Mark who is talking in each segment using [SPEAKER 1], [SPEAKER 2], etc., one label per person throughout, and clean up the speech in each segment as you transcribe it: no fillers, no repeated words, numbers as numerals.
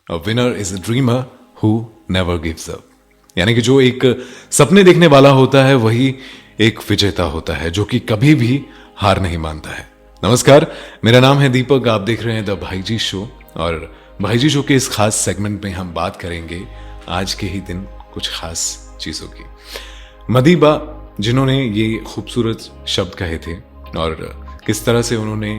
[SPEAKER 1] A winner is a dreamer who never gives up. यानी कि जो एक सपने देखने वाला होता है वही एक विजेता होता है, जो कि कभी भी हार नहीं मानता है। नमस्कार, मेरा नाम है दीपक, आप देख रहे हैं द भाईजी शो। और भाईजी शो के इस खास सेगमेंट में हम बात करेंगे आज के ही दिन कुछ खास चीजों की। मदीबा, जिन्होंने ये खूबसूरत शब्द कहे थे और किस तरह से उन्होंने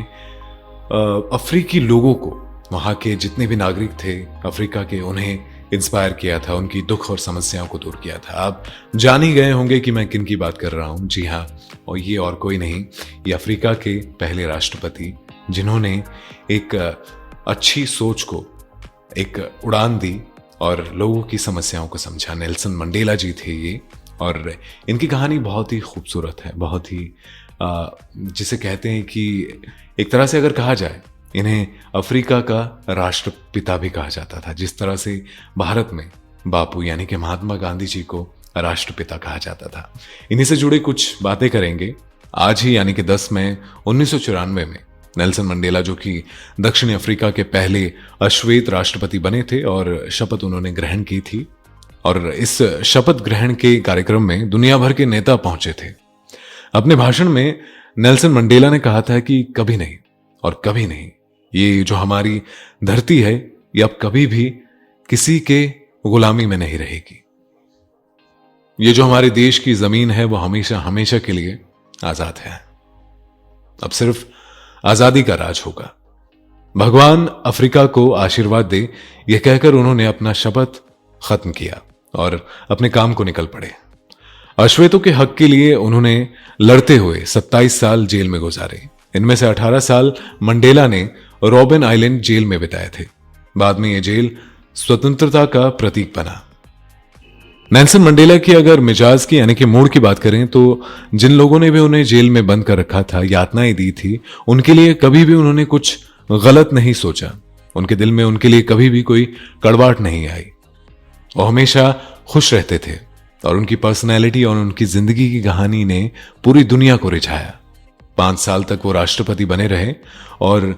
[SPEAKER 1] अफ्रीकी लोगों को, वहाँ के जितने भी नागरिक थे अफ्रीका के, उन्हें इंस्पायर किया था, उनकी दुख और समस्याओं को दूर किया था। आप जान ही गए होंगे कि मैं किन की बात कर रहा हूँ। जी हाँ, और ये और कोई नहीं, ये अफ्रीका के पहले राष्ट्रपति, जिन्होंने एक अच्छी सोच को एक उड़ान दी और लोगों की समस्याओं को समझा। नेल्सन मंडेला जी थे ये, और इनकी कहानी बहुत ही खूबसूरत है, बहुत ही जिसे कहते हैं कि एक तरह से अगर कहा जाए, इन्हें अफ्रीका का राष्ट्रपिता भी कहा जाता था। जिस तरह से भारत में बापू यानी कि महात्मा गांधी जी को राष्ट्रपिता कहा जाता था। इन्हीं से जुड़े कुछ बातें करेंगे आज ही, यानी कि 10 मई 1994 में नेल्सन मंडेला, जो कि दक्षिण अफ्रीका के पहले अश्वेत राष्ट्रपति बने थे और शपथ उन्होंने ग्रहण की थी। और इस शपथ ग्रहण के कार्यक्रम में दुनिया भर के नेता पहुंचे थे। अपने भाषण में नेल्सन मंडेला ने कहा था कि कभी नहीं और कभी नहीं, ये जो हमारी धरती है ये अब कभी भी किसी के गुलामी में नहीं रहेगी। ये जो हमारे देश की जमीन है वो हमेशा हमेशा के लिए आजाद है। अब सिर्फ आजादी का राज होगा। भगवान अफ्रीका को आशीर्वाद दे, यह कहकर उन्होंने अपना शपथ खत्म किया और अपने काम को निकल पड़े। अश्वेतों के हक के लिए उन्होंने लड़ते हुए 27 साल जेल में गुजारे। इनमें से 18 साल मंडेला ने रॉबिन आइलैंड जेल में बिताए थे। बाद में यह जेल स्वतंत्रता का प्रतीक बना। नेल्सन मंडेला की अगर मिजाज की यानी कि मूड की बात करें तो जिन लोगों ने भी उन्हें जेल में बंद कर रखा था, यातनाएं दी थी, उनके लिए कभी भी उन्होंने कुछ गलत नहीं सोचा। उनके दिल में उनके लिए कभी भी कोई कड़वाहट नहीं आई। वो हमेशा खुश रहते थे और उनकी पर्सनैलिटी और उनकी जिंदगी की कहानी ने पूरी दुनिया को रिझाया। 5 साल तक वो राष्ट्रपति बने रहे और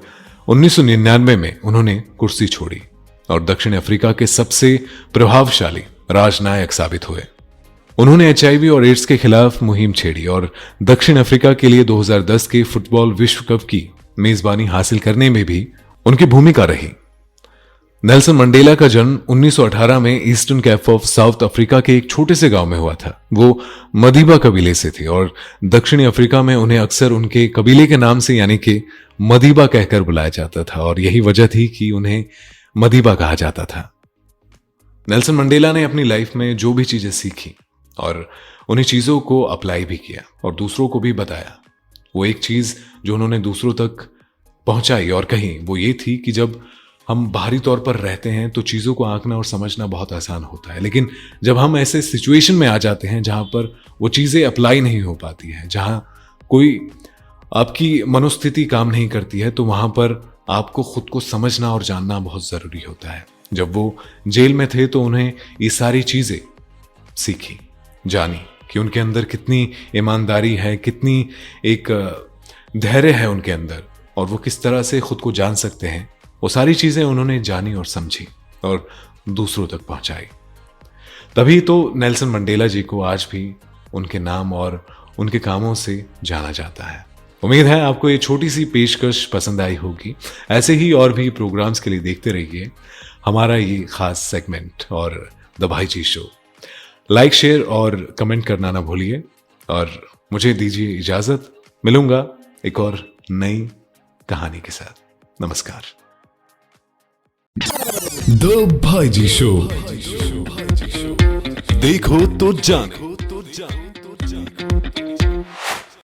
[SPEAKER 1] 1999 में उन्होंने कुर्सी छोड़ी और दक्षिण अफ्रीका के सबसे प्रभावशाली राजनायक साबित हुए। उन्होंने HIV और एड्स के खिलाफ मुहिम छेड़ी और दक्षिण अफ्रीका के लिए 2010 के फुटबॉल विश्व कप की मेजबानी हासिल करने में भी उनकी भूमिका रही। नेल्सन मंडेला का जन्म 1918 में eastern cap of south Africa के एक छोटे से गांव में हुआ था। वो मदीबा कबीले से थे और दक्षिणी अफ्रीका में उन्हें अक्सर उनके कबीले के नाम से यानी कि मदीबा कहकर बुलाया जाता था और यही वजह थी कि उन्हें मदीबा कहा जाता था। नेल्सन मंडेला ने अपनी लाइफ में जो भी चीजें सीखी और उन्हीं चीजों को अप्लाई भी किया और दूसरों को भी बताया। वो एक चीज जो उन्होंने दूसरों तक पहुंचाई और कही, वो ये थी कि जब हम बाहरी तौर पर रहते हैं तो चीजों को आंकना और समझना बहुत आसान होता है, लेकिन जब हम ऐसे सिचुएशन में आ जाते हैं जहां पर वो चीजें अप्लाई नहीं हो पाती है, जहां कोई आपकी मनोस्थिति काम नहीं करती है, तो वहां पर आपको खुद को समझना और जानना बहुत जरूरी होता है। जब वो जेल में थे तो उन्हें ये सारी चीजें सीखी, जानी कि उनके अंदर कितनी ईमानदारी है, कितनी एक धैर्य है उनके अंदर और वो किस तरह से खुद को जान सकते हैं। वो सारी चीजें उन्होंने जानी और समझी और दूसरों तक पहुंचाई। तभी तो नेल्सन मंडेला जी को आज भी उनके नाम और उनके कामों से जाना जाता है। उम्मीद है आपको ये छोटी सी पेशकश पसंद आई होगी। ऐसे ही और भी प्रोग्राम्स के लिए देखते रहिए हमारा ये खास सेगमेंट और द भाईजी शो। लाइक, शेयर और कमेंट करना ना भूलिए और मुझे दीजिए इजाजत। मिलूंगा एक और नई कहानी के साथ। नमस्कार।
[SPEAKER 2] द भाईजी शो, देखो तो जानो।